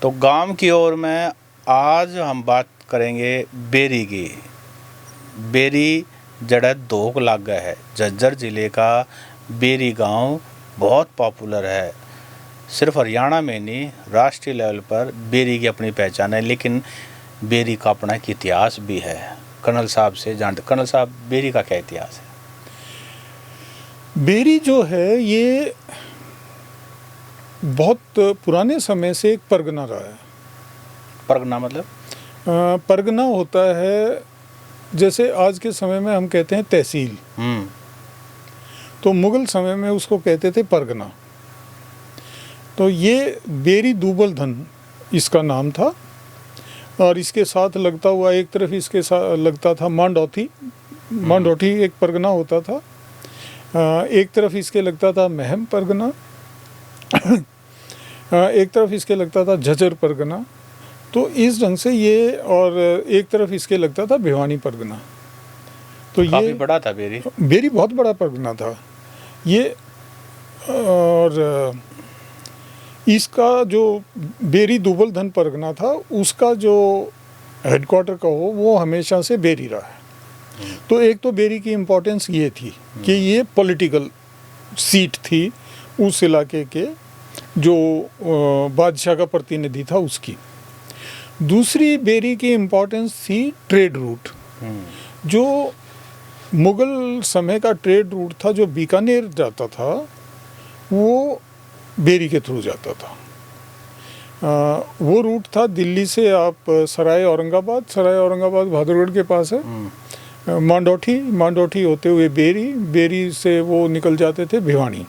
तो गांव की ओर में आज हम बात करेंगे बेरी की। बेरी जड़ा धोक लागा है। झज्जर ज़िले का बेरी गांव बहुत पॉपुलर है। सिर्फ हरियाणा में नहीं, राष्ट्रीय लेवल पर बेरी की अपनी पहचान है। लेकिन बेरी का अपना एक इतिहास भी है। कर्नल साहब से जानते। कर्नल साहब, बेरी का क्या इतिहास है? बेरी जो है ये बहुत पुराने समय से एक परगना रहा है। परगना मतलब? परगना होता है, जैसे आज के समय में हम कहते हैं तहसील, तो मुगल समय में उसको कहते थे परगना। तो ये बेरी दूबल धन इसका नाम था। और इसके साथ लगता हुआ एक तरफ इसके साथ लगता था मांडौठी। मांडौठी एक परगना होता था। एक तरफ इसके लगता था महम परगना। एक तरफ इसके लगता था झज्जर परगना। तो इस ढंग से ये, और एक तरफ इसके लगता था भिवानी परगना। तो काफी ये बड़ा था बेरी। बेरी बहुत बड़ा परगना था ये। और इसका जो बेरी दूबल धन परगना था, उसका जो हेडक्वार्टर का हो वो हमेशा से बेरी रहा है। तो एक तो बेरी की इम्पोर्टेंस ये थी कि ये पॉलिटिकल सीट थी उस इलाके के जो बादशाह का प्रतिनिधि था उसकी। दूसरी बेरी की इम्पोर्टेंस थी ट्रेड रूट। जो मुगल समय का ट्रेड रूट था, जो बीकानेर जाता था, वो बेरी के थ्रू जाता था। वो रूट था दिल्ली से आप सराय औरंगाबाद भादरगढ़ के पास है। मांडौठी होते हुए बेरी से वो निकल जाते थे भिवानी।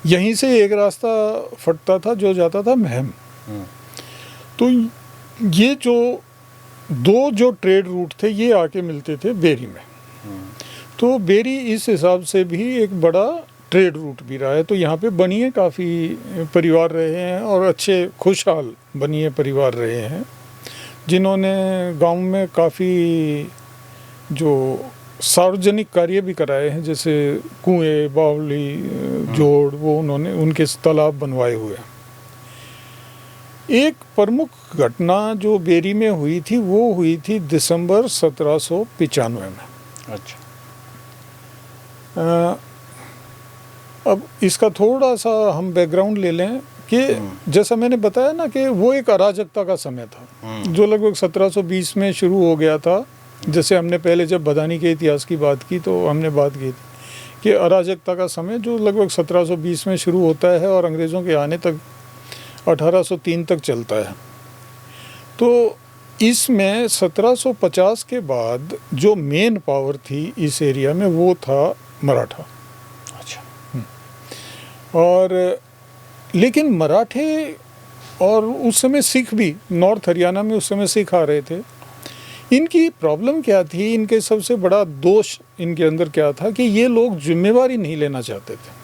यहीं से एक रास्ता फटता था जो जाता था महम। तो ये जो ट्रेड रूट थे ये आके मिलते थे बेरी में। तो बेरी इस हिसाब से भी एक बड़ा ट्रेड रूट भी रहा है। तो यहाँ पे बनिए काफ़ी परिवार रहे हैं और अच्छे खुशहाल बनिए परिवार रहे हैं, जिन्होंने गांव में काफ़ी जो सार्वजनिक कार्य भी कराए हैं, जैसे कुएं, बावली, जोड़, वो उन्होंने उनके तालाब बनवाए हुए हैं। एक प्रमुख घटना जो बेरी में हुई थी वो हुई थी दिसंबर 1795 में। अच्छा। अब इसका थोड़ा सा हम बैकग्राउंड ले लें कि जैसा मैंने बताया ना कि वो एक अराजकता का समय था जो लगभग 1720 में शुरू हो गया था। जैसे हमने पहले जब बदानी के इतिहास की बात की तो हमने बात की थी कि अराजकता का समय जो लगभग 1720 में शुरू होता है और अंग्रेज़ों के आने तक 1803 तक चलता है। तो इसमें 1750 के बाद जो मेन पावर थी इस एरिया में वो था मराठा। और लेकिन मराठे और उस समय सिख भी, नॉर्थ हरियाणा में उस समय सिख आ रहे थे। इनकी प्रॉब्लम क्या थी, इनके सबसे बड़ा दोष इनके अंदर क्या था कि ये लोग जिम्मेवारी नहीं लेना चाहते थे।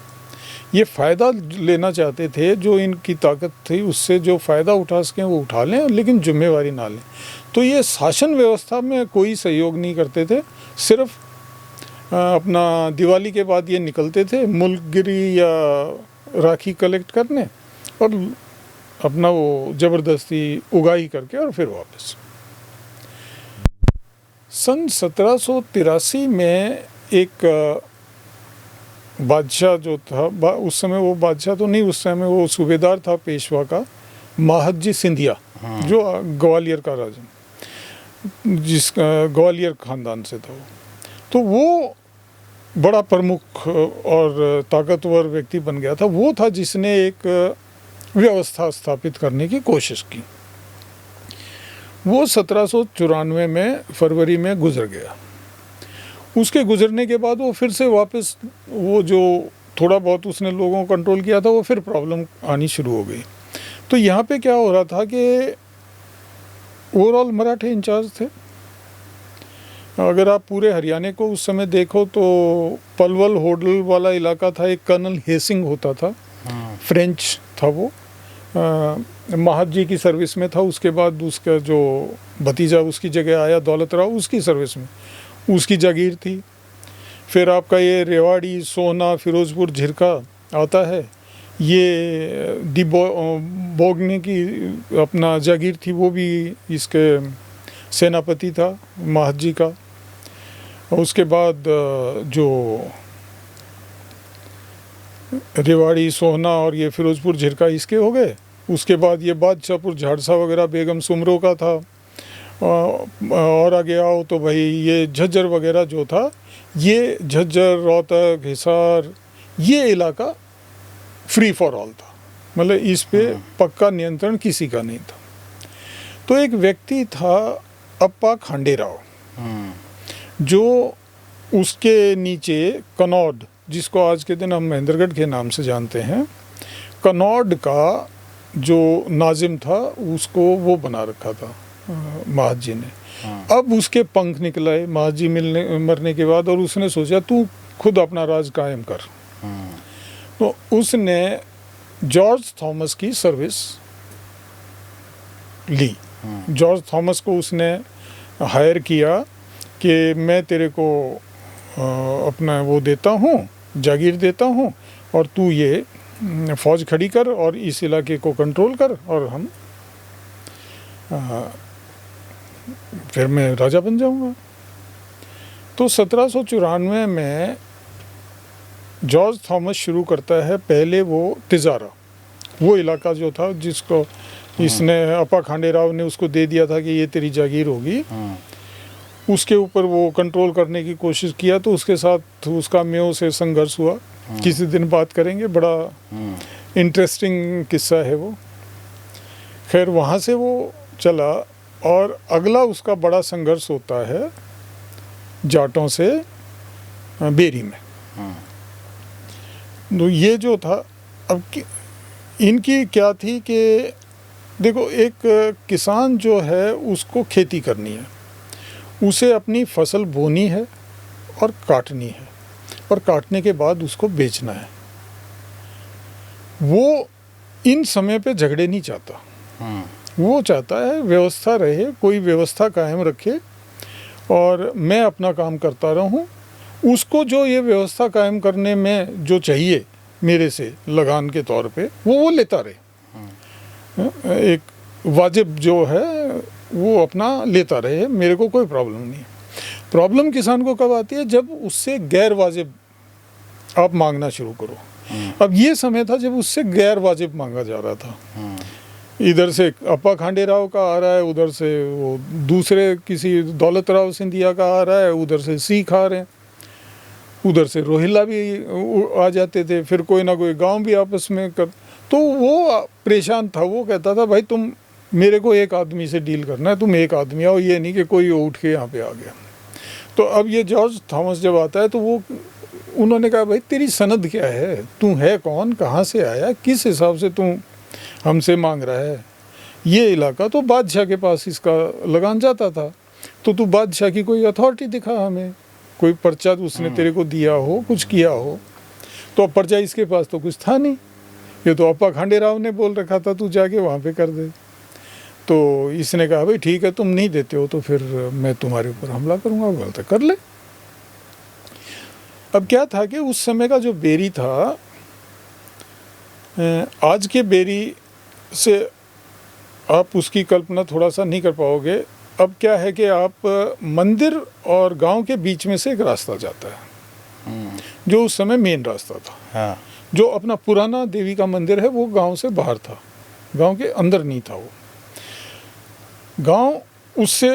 ये फ़ायदा लेना चाहते थे, जो इनकी ताकत थी उससे जो फ़ायदा उठा सकें वो उठा लें, लेकिन जिम्मेवारी ना लें। तो ये शासन व्यवस्था में कोई सहयोग नहीं करते थे। सिर्फ अपना दिवाली के बाद ये निकलते थे मुल्कगिरी या राखी कलेक्ट करने और अपना वो ज़बरदस्ती उगाही करके और फिर वापस। सन 1783 में एक बादशाह जो था, उस समय वो बादशाह तो नहीं, उस समय वो सूबेदार था पेशवा का, महादजी सिंधिया, जो ग्वालियर का राजा, जिसका ग्वालियर खानदान से था। तो वो बड़ा प्रमुख और ताकतवर व्यक्ति बन गया था। वो था जिसने एक व्यवस्था स्थापित करने की कोशिश की। वो 1794 में फरवरी में गुजर गया। उसके गुजरने के बाद वो फिर से वापस, वो जो थोड़ा बहुत उसने लोगों को कंट्रोल किया था, वो फिर प्रॉब्लम आनी शुरू हो गई। तो यहाँ पे क्या हो रहा था कि ओवरऑल मराठे इंचार्ज थे। अगर आप पूरे हरियाणा को उस समय देखो तो पलवल होडल वाला इलाका था, एक कर्नल हेसिंग होता था, फ्रेंच था वो, महादजी की सर्विस में था। उसके बाद उसका जो भतीजा उसकी जगह आया दौलत राव, उसकी सर्विस में, उसकी जागीर थी। फिर आपका ये रेवाड़ी, सोहना, फिरोजपुर, झिरका आता है, ये बोगने की अपना जागीर थी, वो भी इसके सेनापति था महाजी का। और उसके बाद जो रेवाड़ी, सोहना और ये फिरोजपुर, झिरका इसके हो गए। उसके बाद ये बादशाहपुर, झाड़सा वगैरह बेगम सुमरो का था। और आगे आओ तो भाई ये झज्जर वगैरह जो था, ये झज्जर, रोहतक, हिसार, ये इलाका फ्री फॉर ऑल था, मतलब इस पे पक्का नियंत्रण किसी का नहीं था। तो एक व्यक्ति था अप्पा खांडेराव, जो उसके नीचे कनौड, जिसको आज के दिन हम महेंद्रगढ़ के नाम से जानते हैं, कनौड का जो नाजिम था उसको वो बना रखा था महाजी ने। अब उसके पंख निकलाए महाजी मरने के बाद, और उसने सोचा तू खुद अपना राज कायम कर। तो उसने जॉर्ज थॉमस की सर्विस ली। जॉर्ज थॉमस को उसने हायर किया कि मैं तेरे को अपना वो देता हूँ, जागीर देता हूँ, और तू ये फौज खड़ी कर और इस इलाके को कंट्रोल कर, और हम फिर मैं राजा बन जाऊँगा। तो 1794 में जॉर्ज थॉमस शुरू करता है पहले वो तिजारा, वो इलाका जो था जिसको इसने अप्पा खांडेराव ने उसको दे दिया था कि ये तेरी जागीर होगी, उसके ऊपर वो कंट्रोल करने की कोशिश किया। तो उसके साथ उसका मेयो से संघर्ष हुआ, किसी दिन बात करेंगे, बड़ा इंटरेस्टिंग किस्सा है वो। खैर वहाँ से वो चला, और अगला उसका बड़ा संघर्ष होता है जाटों से बेरी में। तो ये जो था, अब इनकी क्या थी कि देखो, एक किसान जो है उसको खेती करनी है, उसे अपनी फसल बोनी है और काटनी है, और काटने के बाद उसको बेचना है। वो इन समय पे झगड़े नहीं चाहता, वो चाहता है व्यवस्था रहे, कोई व्यवस्था कायम रखे और मैं अपना काम करता रहूं। उसको जो ये व्यवस्था कायम करने में जो चाहिए मेरे से लगान के तौर पे, वो लेता रहे। एक वाजिब जो है वो अपना लेता रहे, मेरे को कोई प्रॉब्लम नहीं है। प्रॉब्लम किसान को कब आती है? जब उससे गैर वाजिब आप मांगना शुरू करो। अब ये समय था जब उससे गैर वाजिब मांगा जा रहा था। इधर से अप्पा खांडेराव का आ रहा है, उधर से वो दूसरे किसी दौलत राव सिंधिया का आ रहा है, उधर से सिख आ रहे हैं, उधर से रोहिल्ला भी आ जाते थे, फिर कोई ना कोई गांव भी आपस में कर। तो वो परेशान था, वो कहता था भाई तुम मेरे को एक आदमी से डील करना है, तुम एक आदमी आओ, ये नहीं कि कोई उठ के यहाँ पे आ गया। तो अब ये जॉर्ज थॉमस जब आता है तो वो उन्होंने कहा भाई तेरी सनद क्या है, तू है कौन, कहाँ से आया, किस हिसाब से तू हमसे मांग रहा है। ये इलाका तो बादशाह के पास इसका लगान जाता था, तो तू बादशाह की कोई अथॉरिटी दिखा हमें, कोई पर्चा उसने तेरे को दिया हो, कुछ किया हो। तो अब पर्चा इसके पास तो कुछ था नहीं, ये तो अप्पा खांडेराव ने बोल रखा था तू जाके वहाँ पे कर दे। तो इसने कहा भाई ठीक है, तुम नहीं देते हो तो फिर मैं तुम्हारे ऊपर हमला करूँगा। बोलते कर ले। अब क्या था कि उस समय का जो बेरी था, आज के बेरी से आप उसकी कल्पना थोड़ा सा नहीं कर पाओगे। अब क्या है कि आप मंदिर और गांव के बीच में से एक रास्ता जाता है, जो उस समय मेन रास्ता था। हाँ। जो अपना पुराना देवी का मंदिर है वो गांव से बाहर था, गांव के अंदर नहीं था। वो गांव उससे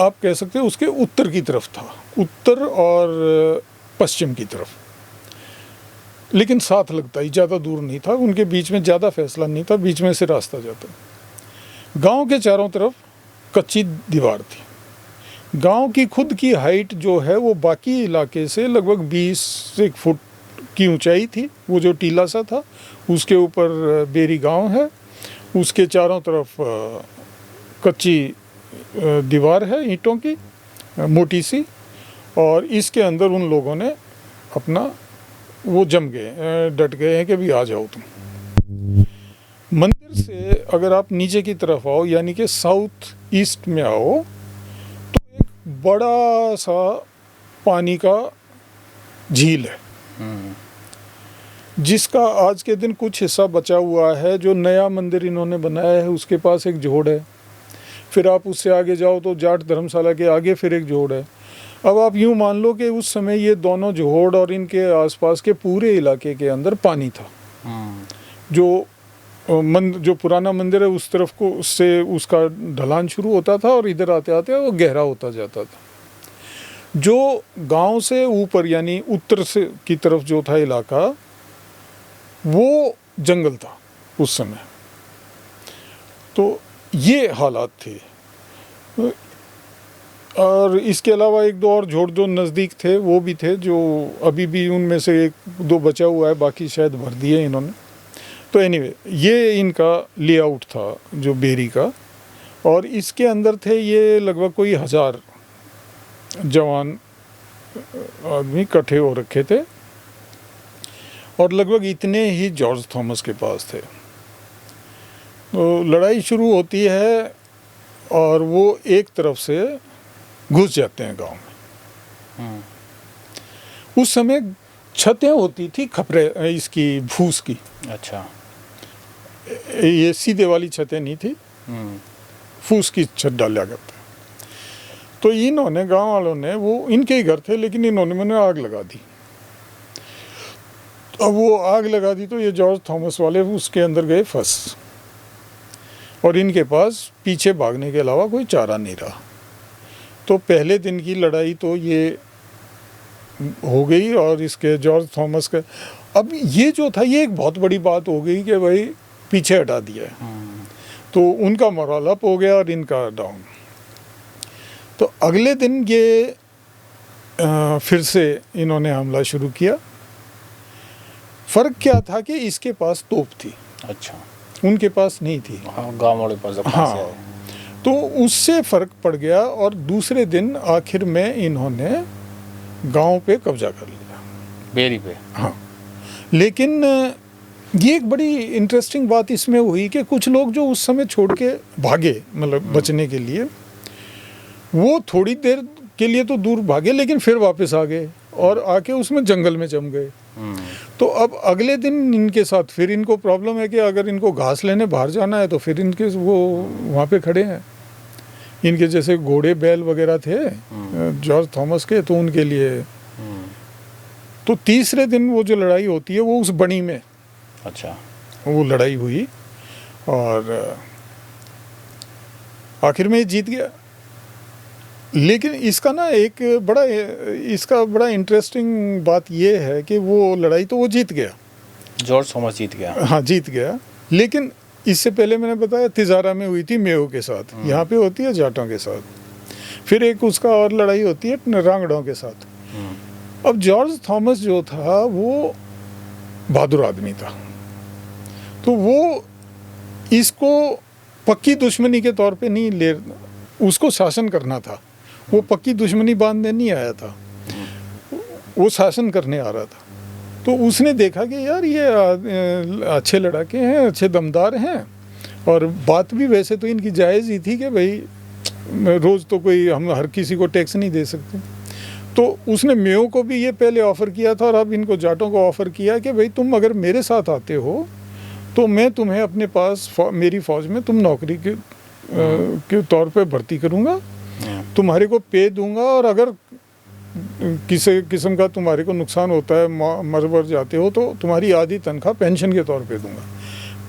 आप कह सकते हो उसके उत्तर की तरफ था, उत्तर और पश्चिम की तरफ, लेकिन साथ लगता ही, ज़्यादा दूर नहीं था, उनके बीच में ज़्यादा फैसला नहीं था, बीच में से रास्ता जाता। गांव के चारों तरफ कच्ची दीवार थी। गांव की खुद की हाइट जो है वो बाकी इलाके से लगभग 20 फुट की ऊंचाई थी। वो जो टीला सा था उसके ऊपर बेरी गांव है, उसके चारों तरफ कच्ची दीवार है ईंटों की, मोटी सी, और इसके अंदर उन लोगों ने अपना वो जम गए, डट गए हैं कि भी आ जाओ तुम। मंदिर से अगर आप नीचे की तरफ आओ, यानी कि साउथ ईस्ट में आओ, तो एक बड़ा सा पानी का झील है। जिसका आज के दिन कुछ हिस्सा बचा हुआ है। जो नया मंदिर इन्होंने बनाया है उसके पास एक जोड़ है, फिर आप उससे आगे जाओ तो जाट धर्मशाला के आगे फिर एक जोड़ है। अब आप यूँ मान लो कि उस समय ये दोनों जोड़ और इनके आसपास के पूरे इलाके के अंदर पानी था। जो पुराना मंदिर है उस तरफ को उससे उसका ढलान शुरू होता था और इधर आते आते वो गहरा होता जाता था। जो गांव से ऊपर यानी उत्तर से की तरफ जो था इलाका वो जंगल था उस समय। तो ये हालात थे। और इसके अलावा एक दो और जोड़ जो नज़दीक थे वो भी थे, जो अभी भी उनमें से एक दो बचा हुआ है, बाकी शायद भर दिए इन्होंने। तो एनीवे ये इनका लेआउट था जो बेरी का। और इसके अंदर थे ये लगभग कोई 1000 जवान आदमी इकट्ठे हो रखे थे और लगभग इतने ही जॉर्ज थॉमस के पास थे। तो लड़ाई शुरू होती है और वो एक तरफ से घुस जाते हैं गांव में। उस समय छतें होती थी खपरे इसकी फूस की। अच्छा, ये सीधे वाली छतें नहीं थी, फूस की छत डाला करते। तो इन्होंने गांव वालों ने, वो इनके ही घर थे लेकिन इन्होंने मैंने आग लगा दी। अब वो आग लगा दी तो ये जॉर्ज थॉमस वाले उसके अंदर गए फंस और इनके पास पीछे भागने के अलावा कोई चारा नहीं रहा। तो पहले दिन की लड़ाई तो ये हो गई और इसके जॉर्ज थॉमस के, अब ये जो था ये एक बहुत बड़ी बात हो गई कि भाई पीछे हटा दिया है। तो उनका मोरल अप हो गया और इनका डाउन। तो अगले दिन ये फिर से इन्होंने हमला शुरू किया। फ़र्क क्या था कि इसके पास तोप थी। अच्छा, उनके पास नहीं थी। गांव वाले पास। हाँ, तो उससे फ़र्क पड़ गया और दूसरे दिन आखिर में इन्होंने गांव पे कब्जा कर लिया, बेरी पे। हाँ, लेकिन ये एक बड़ी इंटरेस्टिंग बात इसमें हुई कि कुछ लोग जो उस समय छोड़ के भागे, मतलब बचने के लिए, वो थोड़ी देर के लिए तो दूर भागे लेकिन फिर वापस आ गए और आके उसमें जंगल में जम गए। तो अब अगले दिन इनके साथ फिर इनको प्रॉब्लम है कि अगर इनको घास लेने बाहर जाना है तो फिर इनके वो वहाँ पे खड़े हैं। इनके जैसे घोड़े बैल वगैरह थे जॉर्ज थॉमस के, तो उनके लिए। तो तीसरे दिन वो जो लड़ाई होती है वो उस बनी में, अच्छा, वो लड़ाई हुई और आखिर में जीत गया। लेकिन इसका ना एक बड़ा इंटरेस्टिंग बात ये है कि वो लड़ाई तो वो जीत गया, जॉर्ज थॉमस जीत गया। हाँ, जीत गया। लेकिन इससे पहले मैंने बताया तिजारा में हुई थी मेयो के साथ, यहाँ पे होती है जाटों के साथ। फिर एक उसका और लड़ाई होती है रांगड़ों के साथ। अब जॉर्ज थॉमस जो था वो बहादुर आदमी था, तो वो इसको पक्की दुश्मनी के तौर पे नहीं ले, उसको शासन करना था। वो पक्की दुश्मनी बांधने नहीं आया था, वो शासन करने आ रहा था। तो उसने देखा कि यार ये अच्छे लड़ाके हैं, अच्छे दमदार हैं और बात भी वैसे तो इनकी जायज़ ही थी कि भाई रोज़ तो कोई हम हर किसी को टैक्स नहीं दे सकते। तो उसने मेयो को भी ये पहले ऑफ़र किया था और अब इनको जाटों को ऑफ़र किया कि भाई तुम अगर मेरे साथ आते हो तो मैं तुम्हें अपने पास मेरी फ़ौज में तुम नौकरी के तौर पे भर्ती करूँगा, तुम्हारे को पे दूंगा और अगर किसी किस्म का तुम्हारे को नुकसान होता है, मर जाते हो, तो तुम्हारी आधी तनख्वाह पेंशन के तौर पे दूंगा।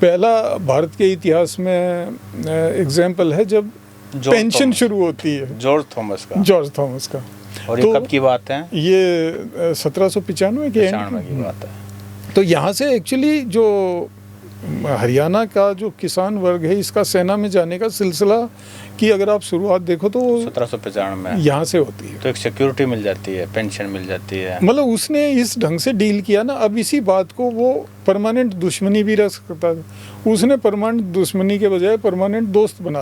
पहला भारत के इतिहास में एग्जाम्पल है जब पेंशन शुरू होती है जॉर्ज थॉमस का। और ये कब की बात है? ये 1795 के की बात है। तो यहाँ से एक्चुअली जो हरियाणा का जो किसान वर्ग है, इसका सेना में जाने का सिलसिला की अगर आप शुरुआत देखो तो 1795 में यहाँ से होती है। तो एक सिक्योरिटी मिल जाती है, पेंशन मिल जाती है। मतलब उसने इस ढंग से डील किया ना। अब इसी बात को वो परमानेंट दुश्मनी भी रख सकता था, उसने परमानेंट दुश्मनी के बजाय परमानेंट दोस्त बना लिया।